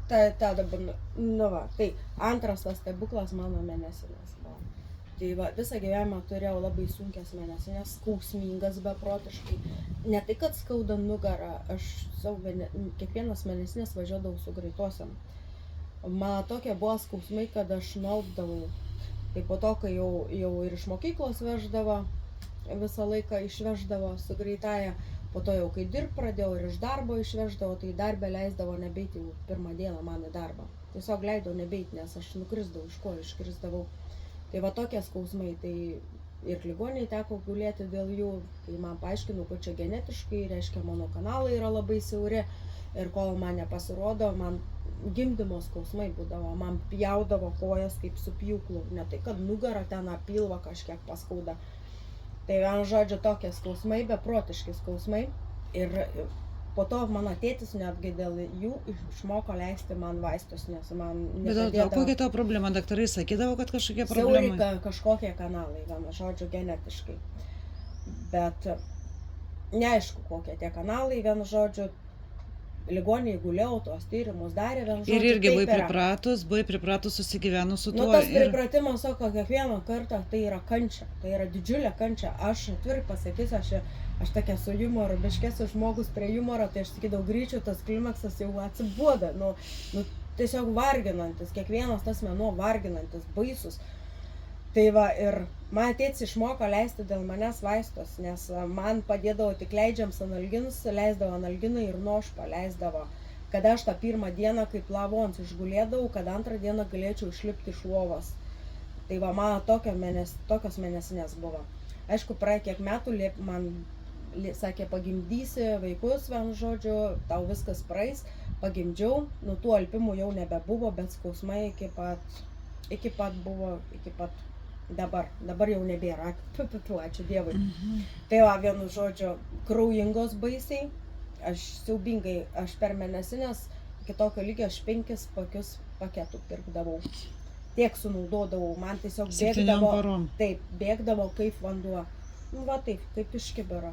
Ta dabar, nu va, tai antras tas stebuklas mano mėnesinės buvo. Tai va, visą gyvenimą turėjau labai sunkias mėnesinės, skausmingas beprotiškai. Ne tai, kad skauda nugarą, aš kiekvienas mėnesinės važiuodavau su greitosiam. Man tokie buvo skausmai, kad aš nualpdavau. Tai po to, kai jau ir iš mokyklos veždavo, visą laiką išveždavo su greitaja, po to jau kai dirbt pradėjau ir iš darbo išveždavo, tai darbę leisdavo nebeiti jau pirmą dieną man į darbą. Tiesiog leidau nebeiti, nes aš nukrisdavau, iš ko iškrisdavau. Tai va tokie skausmai, tai ir ligoniai teko gulėti dėl jų, tai man paaiškinau, kad čia genetiškai, reiškia mano kanalai yra labai siauri ir kol man nepasirodo, man gimdymo skausmai būdavo, man pjaudavo kojas kaip su pjūklu, ne tai kad nugarą ten pilvą kažkiek paskauda. Tai vienu žodžiu tokie skausmai, beprotiški skausmai. Ir po to mano tėtis netgi dėl jų išmoko leisti man vaistus, nes man Bet kokia tavo problema? Daktarai sakydavo, kad kažkokia problema? Siauri kažkokie kanalai, vienu žodžiu, genetiškai. Bet neaišku, kokie tie kanalai, vienu žodžiu, ligoniai gulėjau, tuos tyrimus darė, vienu žodžiu. Ir irgi buvai pripratus susigyvenus su tuo. Nu, tas pripratimas, sako, kiekvieną kartą tai yra kančia, tai yra didžiulė kančia. Aš atvirai pasakysiu, aš tokia su jumoru, biškėsiu žmogus prie jumoro, tai aš sakydavau, greičiau tas klimaksas jau atsiboda, nu tiesiog varginantis, kiekvienas tas mėnuo varginantis, baisus. Tai va, ir man tėtis išmoko leisti dėl manęs vaistus, nes man padėdavo tik leidžiams analginus, leisdavo analginai ir nošpą leisdavo, kad aš tą pirmą dieną kaip lavons išgulėdavau, kad antrą dieną galėčiau išlipti iš lovos. Tai va, man tokios mėnesinės buvo. Aišku, praėjo kiek metų, man sakė, pagimdysi vaikus, vienu žodžiu, tau viskas praeis, pagimdžiau, nu tų alpimų jau nebebuvo, bet skausmai iki pat dabar jau nebėra, ačiū Dievui. Tai va, vienu žodžiu, kraujingos baisiai, aš siaubingai, aš per mėnesinės iki tokio lygio aš 5 paketų pirkdavau. Tiek sunaudodavau, man tiesiog bėgdavo kaip vanduo. Nu va taip, kaip iš kibiro.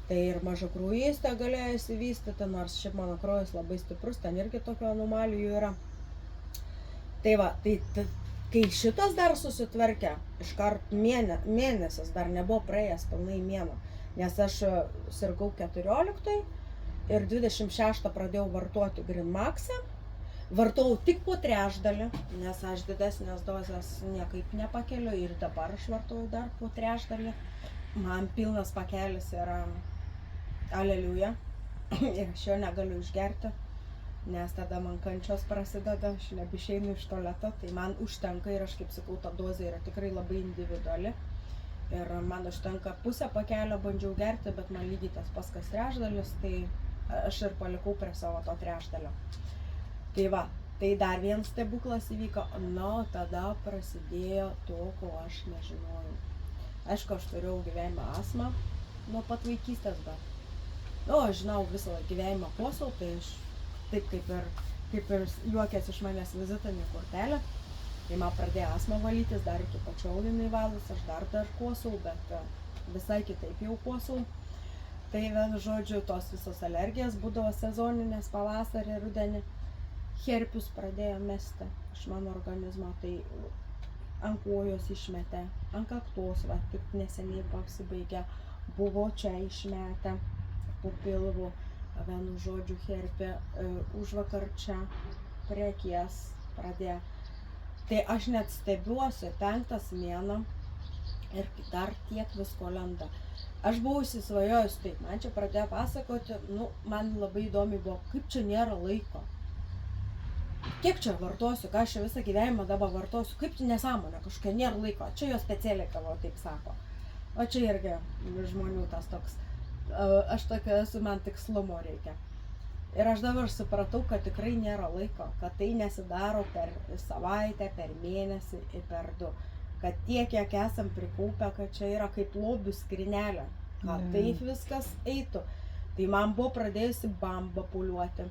Tai ir mažakraujystė galėjo įsivystyti, nors šiaip mano kraujas labai stiprus, ten irgi tokių anomalijų yra. Tai va, kai šitas dar susitvarkė, iškart mėnesis dar nebuvo praėjęs pilnai mėnuo, nes aš sirgau 14 ir 26 pradėjau vartoti Grinmaxą, vartojau tik po trečdalį, nes aš didesnės dozės niekaip nepakeliu ir dabar aš vartoju dar po trečdalį. Man pilnas pakelis yra aleliuja ir aš jo negaliu išgerti, nes tada man kančios prasideda, aš nebeišeinu iš tualeto, tai man užtenka ir aš kaip sakau, ta dozė yra tikrai labai individuali ir man užtenka pusę pakelio, bandžiau gerti, bet man lygiai tas pats kas trečdalis, tai aš ir palikau prie savo to trečdalio. Tai va, tai dar vienas stebuklas įvyko, tada prasidėjo to, ko aš nežinojau. Aišku, aš turėjau gyvenimą astmą nuo pat vaikystės, bet aš žinau visą gyvenimą kosau, tai aš taip kaip ir juokės iš manęs vizitinė kortelė. Tai man pradėjo astmą valytis, dar iki pačiol jinai valos, aš dar kosau, bet visai kitaip jau kosau. Tai vienu žodžiu, tos visos alergijos būdavo sezoninės pavasarį, rudenį. Herpius pradėjo mesti iš mano organizmo, tai ant kojos išmetė, ant kaktos, va, tik neseniai pasibaigė, buvo čia išmetę, po pilvu, vienu žodžiu herpė, užvakar čia, prie akies pradėjo. Tai aš net stebiuosi 5 mėnuo ir dar tiek visko lenda. Aš buvau įsisvajojus taip, man čia pradėjo pasakoti, man labai įdomi buvo, kaip čia nėra laiko. Kiek čia vartosiu, ką aš čia visą gyvenimą dabar vartosiu, kaip čia nesąmonė, kažkokia nėra laiko, čia jos specialiai kavo taip sako. O čia irgi žmonių tas toks, aš tokia esu, man tikslumo reikia. Ir aš dabar supratau, kad tikrai nėra laiko, kad tai nesidaro per savaitę, per mėnesį ir per 2. Kad tiek, kiek esam prikaupę, kad čia yra kaip lobių skrinelė, kad taip viskas eitų. Tai man buvo pradėjusi bamba pūliuoti,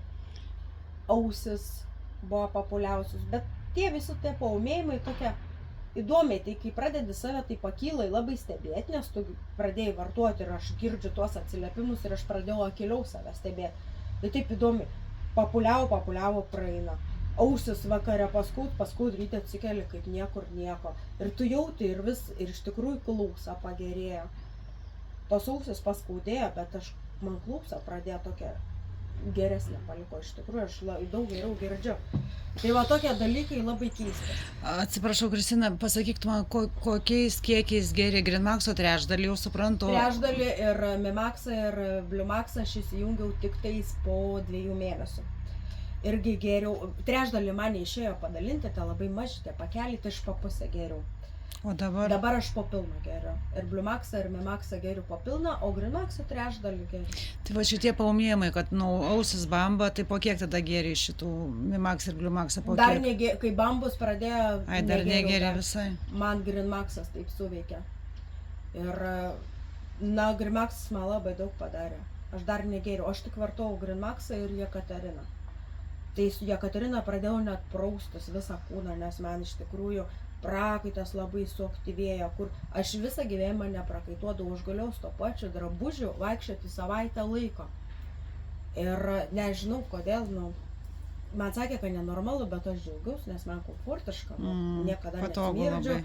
ausis buvo papuliausius, bet tie visi tie paūmėjimai tokie įdomiai, tai kai pradedi save, tai pakylai labai stebėti, nes tu pradėjai vartoti ir aš girdžiu tuos atsiliepimus ir aš pradėjau akyliau save stebėti. Tai taip įdomi, papuliavo praeina, ausis vakare paskui ryte atsikeli kaip niekur nieko. Ir tu jauti ir iš tikrųjų klausa pagerėjo. Tos ausis paskaudėjo, bet man klausa pradėjo tokia geresnė paliko, iš tikrųjų, aš daug geriau girdžiu. Tai va tokie dalykai labai keisti. Atsiprašau, Kristina, pasakyk man, kokiais kiekiais geri Greenmaxo trečdalį, jau suprantu. Trečdalį ir Mimaxą ir Bliumaxą aš įsijungiau tik tais po 2 mėnesių. Irgi geriau, trečdalį man išėjo padalinti, tai labai maži tie pakeliai, tai aš po pusę geriau. O dabar? Dabar aš po pilną geriu. Ir Bliumaxą, ir Mimaxą geriu po pilną, o Greenmaxą trečdalį geriu. Tai va šitie paumėjimai, kad ausis bamba, tai po kiek tada geri šitų Mimaxą ir Bliumaxą? Dar kai bambus pradėjo... Ai, dar negeri visai. Man Greenmaxas taip suveikė. Ir, Greenmaxas man labai daug padarė. Aš dar negeriu, aš tik vartojau Greenmaxą ir Jekateriną. Tai su Jekaterina pradėjau net praustis visą kūną, nes man iš tikrųjų prakaitas labai suaktyvėjo, kur aš visą gyvenimą neprakaituodavau, aš galėjau su to pačiu drabužiu vaikščioti savaitę laiko. Ir nežinau kodėl, man sakė, kad nenormalu, bet aš džiaugiausi, nes man komfortiška, niekada nesmirdžiu.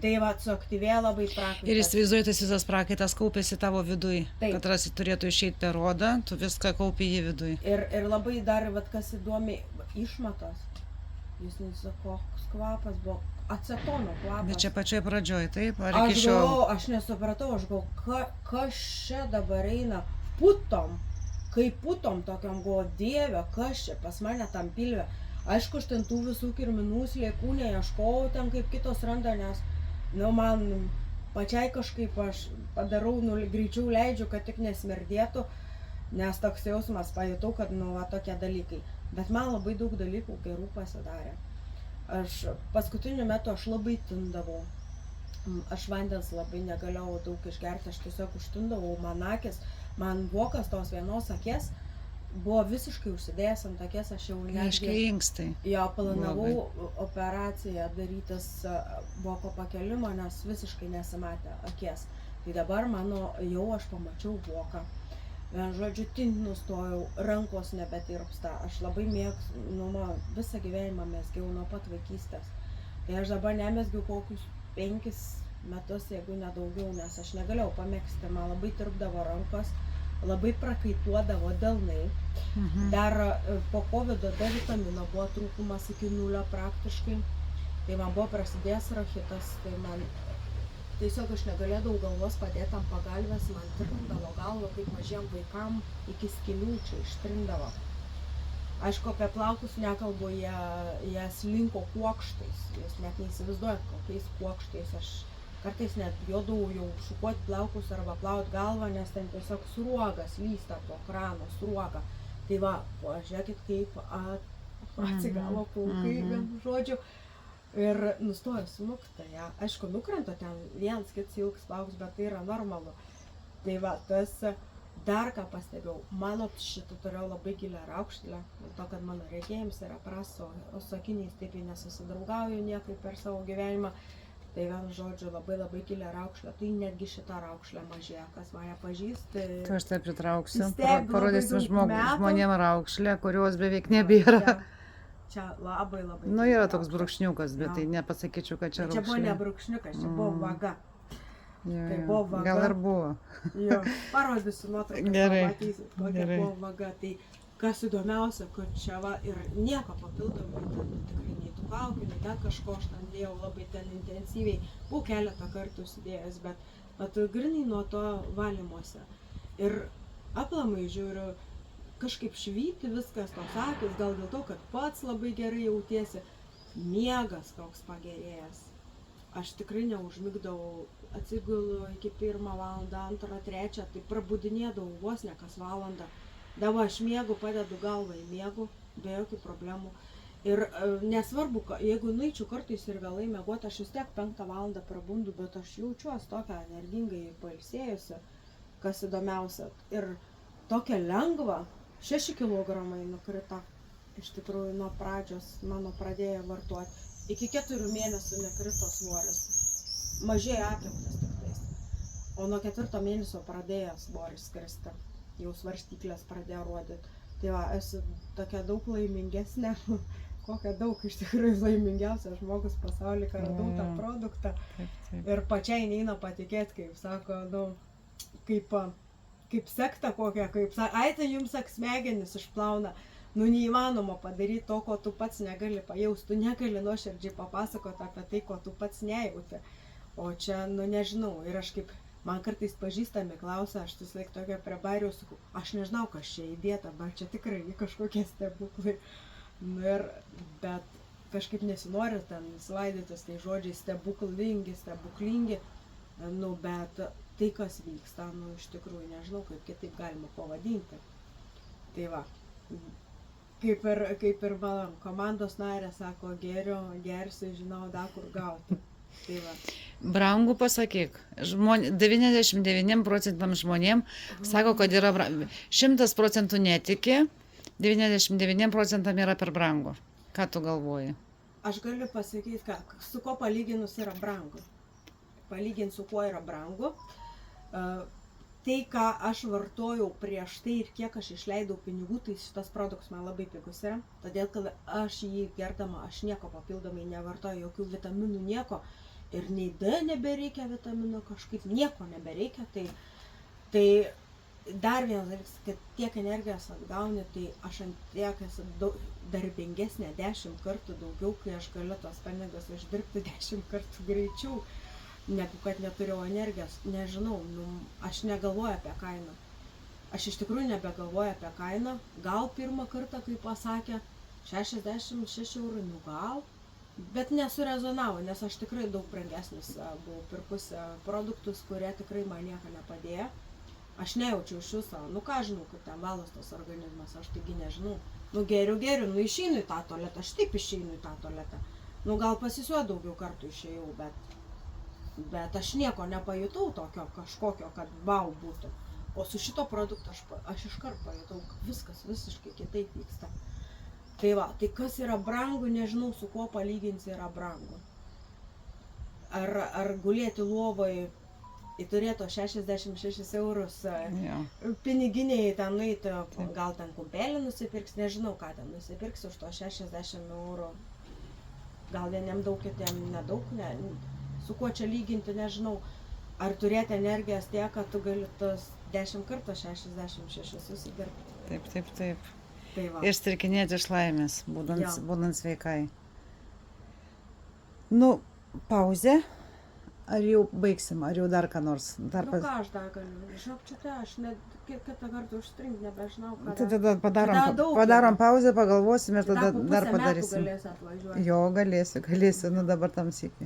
Tai va, suaktyvėjo labai prakaitas. Ir įsivaizduoji, tas visas prakaitas kaupėsi tavo viduj, kad rasi turėtų išeiti per odą, tu viską kaupi į viduj. Ir labai dar, kas įdomi, išmatos. Jūs nesako, koks kvapas buvo, acetono kvapas. Bet čia pačioje pradžioje, taip? Ar iki šiol? Aš nesupratau, aš galvoju, kas čia dabar eina putom, kaip putom tokiam buvo, Dieve, kas čia pas mane tam pilve. Aišku, aš ten tų visų kirminų sliekų neieškojau ten kaip kitos randa, nes, man pačiai kažkaip aš padarau, greičiau leidžiu, kad tik nesmirdėtų, nes toks jausmas pajutau, kad, tokie dalykai. Bet man labai daug dalykų gerų pasidarė. Paskutiniu metu aš labai tindavau. Aš vandens labai negalėjau daug išgerti, aš tiesiog užtindavau, man vokas tos vienos akės buvo visiškai užsidėjęs ant akės, aš jau Aiškiai inkstai. Jo, planavau operaciją darytis voko pakelimo, nes visiškai nesimatė akės. Tai dabar jau aš pamačiau voką. Žodžiu, tint nustojau, rankos nebetirpsta. Aš labai mėgstu, visą gyvenimą mesgiau nuo pat vaikystės. Tai aš dabar nemesgiau kokius 5 metus, jeigu nedaugiau, nes aš negalėjau pamėgsti. Man labai tirpdavo rankos, labai prakaituodavo delnai. Dar po COVID-o D vitamino buvo trūkumas iki 0 praktiškai. Tai man buvo prasidėjęs rachitas, tai man tiesiog aš negalėdavau galvos padėti ant pagalvės, man tirpdavo galvą, kaip mažiem vaikam iki skylių čia ištrindavo. Aišku, apie plaukus nekalbu, jie slinko kuokštais, jūs net neįsivaizduojat, kokiais kuokštais. Aš kartais net bijodavau jau šukuoti plaukus arba plauti galvą, nes ten tiesiog sruogas lysta po krano, sruoga. Tai va, pažiūrėkit, kaip atsigavo plaukai, vienu žodžiu. Ir nustojo smukti, aišku, nukrenta ten vienas kits ilgs plauks, bet tai yra normalu. Tai va, tas dar ką pastebėjau, mano šitą turėjau labai gilią raukšlę, dėl to, kad mano regėjimas yra prastas, o su akiniais taip nesusidraugauju niekaip per savo gyvenimą. Tai vienu žodžiu, labai gilią raukšlę, tai netgi šitą raukšlę mažėja, kas mane pažįsta. Tu aš tai pritrauksiu, parodysim žmonėm raukšlę, kurios beveik nebėra. Čia labai. Yra toks brūkšniukas, bet tai nepasakyčiau, kad čia raukšlė. Čia buvo ne brūkšniukas, čia buvo vaga. Tai buvo vaga. Gal ir buvo. Jo, parodysiu nuotrauką, pamatysit, kokia buvo vaga. Tai kas įdomiausia, kad čia va ir nieko papildomai, tikrai nei tų kaukių, nei ten kažko aš ten dėjau labai ten intensyviai. Buvau keletą kartų užsidėjęs, bet grinai nuo to valymuose. Ir aplamai žiūriu, kažkaip švyti viskas tos akis, gal dėl to, kad pats labai gerai jautiesi, miegas toks pagerėjęs. Aš tikrai neužmigdavau, atsigulu iki 1 valandą, 2, 3, tai prabudinėdavau vos ne kas valandą. Dabar aš miegu, padedu galvą į miegų, be jokių problemų. Ir nesvarbu, jeigu nueičiau kartais ir vėlai miegoti, aš vis tiek 5 valandą prabundu, bet aš jaučiuosi tokia energingai pailsėjusi, kas įdomiausia. Ir tokia lengva. 6 kilogramai nukrito, iš tikrųjų nuo pradžios mano pradėjo vartoti. Iki 4 mėnesių nekrito svoris, mažėjo apimtis tik tais. O nuo 4 mėnesio pradėjo svoris kristi, jau svarstyklės pradėjo rodyti. Tai va, esu tokia daug laimingesnė, kokia daug, iš tikrųjų laimingiausias žmogus pasaulyje, kai radau tą produktą. Ir pačiai neina patikėti, kaip sako, nu, kaip sekta kokia, kaip sako, ai tai jums smegenis išplauna. Nu, neįmanoma padaryti to, ko tu pats negali pajausti, tu negali nuoširdžiai papasakoti apie tai, ko tu pats nejauti. O čia, nu, nežinau, ir aš kaip, man kartais pažįstami klausia, aš vis laik tokia prie barių sakau, aš nežinau, kas čia įdėta, bet čia tikrai kažkokie stebuklai. Nu, ir, bet kažkaip nesinori ten svaidytis, tai žodžiai stebuklingi, nu, bet tai, kas vyksta, nu, iš tikrųjų, nežinau, kaip kitaip galima pavadinti. Tai va. Kaip ir mano komandos narė sako, gersiu, žinau, da kur gauti. Tai va. Brangu pasakyk, 99% žmonėm sako, kad yra 100% netiki, 99% yra per brangu. Ką tu galvoji? Aš galiu pasakyti, su ko palyginus yra brangu. Palyginti su kuo yra brangu. Tai, ką aš vartojau prieš tai ir kiek aš išleidau pinigų, tai šitas produktas man labai pigus yra. Todėl, kad aš jį gerdama, aš nieko papildomai nevartoju, jokių vitaminų, nieko. Ir nei D nebereikia vitamino, kažkaip nieko nebereikia. Tai dar vienas dalykas, kad tiek energijos atgauni, tai aš ant tiek esu darbingesnė 10 kartų daugiau, kai aš galiu tos pinigus uždirbti 10 kartų greičiau, negu kad neturėjau energijos. Nežinau, nu, aš negalvoju apie kainą. Aš iš tikrųjų nebegalvoju apie kainą. Gal pirmą kartą, kai pasakė 66 eurų, nu gal. Bet nesurezonavo, nes aš tikrai daug brangesnis buvau pirkus produktus, kurie tikrai man nieko nepadėjo. Aš nejaučiau iš viso, nu ką žinau, kaip ten valos tas organizmas, aš taigi nežinau. Nu geriu, nu išeinu į tą tualetą, aš taip išeinu į tą tualetą. Nu gal pasisuo daugiau kartų išėjau, bet aš nieko nepajutau tokio kažkokio, kad vau būtų. O su šito produktu aš iškart pajutau, kad viskas visiškai kitaip vyksta. Tai va, tai kas yra brangu, nežinau, su kuo palyginsi yra brangu. Ar gulėti lovoj turėtų 66 eurus piniginiai ten nueiti, gal ten kumpelį nusipirks, nežinau ką ten nusipirks už to 60 eurų. Gal vieniem daug, kitiem nedaug, su kuo čia lyginti, nežinau. Ar turėti energijos tiek, kad tu gali tos 10 kartų 66 susidirbti. Taip. Tai va. Ištirkinėti iš laimės, būdant sveikai. Nu, pauzė. Ar jau baigsim, ar jau dar ką nors? Nu ką aš dar galiu? Žinok, čia tai aš kitą kartą užstringt, nebežinau ką. Tai tada padarom pauzę, pagalvosim ir tada dar padarysim. Tada pusę metų galėsi atvažiuoti. Jo, galėsiu, nu dabar tam sykį.